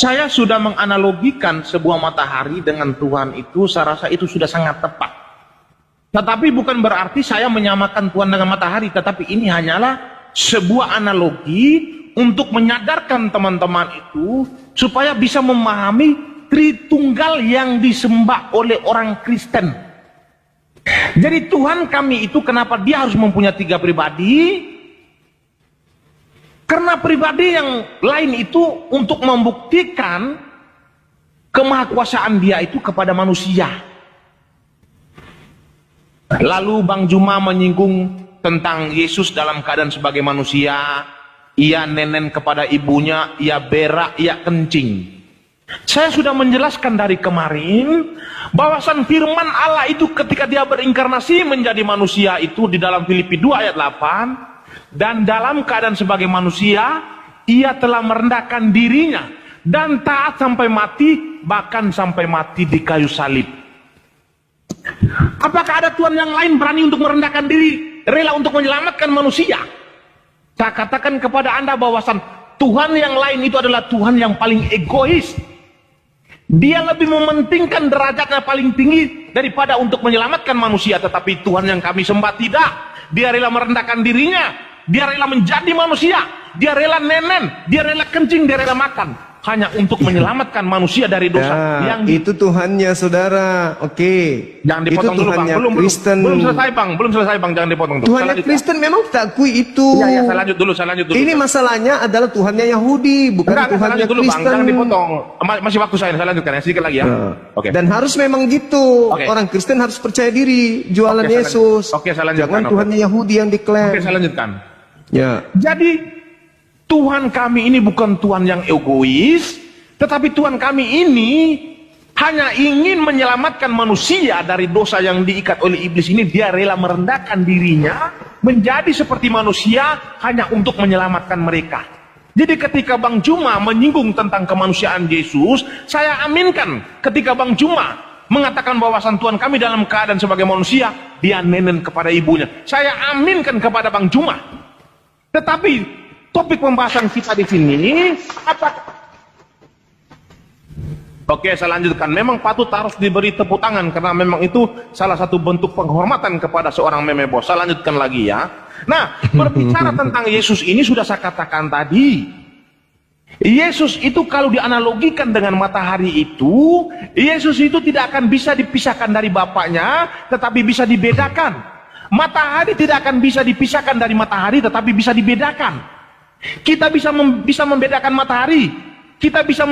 Saya sudah menganalogikan sebuah matahari dengan Tuhan itu, saya rasa itu sudah sangat tepat. Tetapi bukan berarti saya menyamakan Tuhan dengan matahari, tetapi ini hanyalah sebuah analogi untuk menyadarkan teman-teman itu supaya bisa memahami Tritunggal yang disembah oleh orang Kristen. Jadi Tuhan kami itu kenapa dia harus mempunyai 3 pribadi? Karena pribadi yang lain itu untuk membuktikan kemahakuasaan dia itu kepada manusia. Lalu Bang Juma menyinggung tentang Yesus dalam keadaan sebagai manusia. Ia nenen kepada ibunya, ia berak, ia kencing. Saya sudah menjelaskan dari kemarin bahwasan firman Allah itu ketika dia berinkarnasi menjadi manusia itu di dalam Filipi 2 ayat 8, dan dalam keadaan sebagai manusia ia telah merendahkan dirinya dan taat sampai mati, bahkan sampai mati di kayu salib. Apakah ada Tuhan yang lain berani untuk merendahkan diri, rela untuk menyelamatkan manusia? Saya katakan kepada Anda bahwasan Tuhan yang lain itu adalah Tuhan yang paling egois. Dia lebih mementingkan derajatnya paling tinggi daripada untuk menyelamatkan manusia. Tetapi Tuhan yang kami sembah tidak. Dia rela merendahkan dirinya. Dia rela menjadi manusia. Dia rela nenen. Dia rela kencing. Dia rela makan. Hanya untuk menyelamatkan manusia dari dosa. Itu Tuhannya, saudara. Oke. Jangan dipotong dulu, Bang. Belum selesai, Bang. Belum selesai, Bang. Jangan dipotong. Tuhannya Kristen memang kita akui itu. Ya, saya lanjut dulu. Ini masalahnya adalah Tuhannya Yahudi, bukan Tuhannya dulu, Kristen. Bang. Jangan dipotong. Masih waktu saya lanjutkan ya, sedikit lagi ya. Oke. Dan harus memang gitu. Orang Kristen harus percaya diri, jualan Yesus. Saya lanjutkan. Jangan Tuhannya Yahudi yang diklaim. Saya lanjutkan. Ya. Jadi Tuhan kami ini bukan Tuhan yang egois, tetapi Tuhan kami ini hanya ingin menyelamatkan manusia dari dosa yang diikat oleh iblis ini. Dia rela merendahkan dirinya menjadi seperti manusia hanya untuk menyelamatkan mereka. Jadi ketika Bang Juma menyinggung tentang kemanusiaan Yesus, saya aminkan ketika Bang Juma mengatakan bahwasan Tuhan kami dalam keadaan sebagai manusia, dia nenen kepada ibunya. Saya aminkan kepada Bang Juma. Tetapi topik pembahasan kita di sini apa? Oke, saya lanjutkan. Memang patut harus diberi tepuk tangan karena memang itu salah satu bentuk penghormatan kepada seorang memebos. Saya lanjutkan lagi ya. Nah, berbicara tentang Yesus ini sudah saya katakan tadi. Yesus itu kalau dianalogikan dengan matahari itu, Yesus itu tidak akan bisa dipisahkan dari Bapaknya, tetapi bisa dibedakan. Matahari tidak akan bisa dipisahkan dari matahari, tetapi bisa dibedakan. Kita bisa membedakan matahari. Kita bisa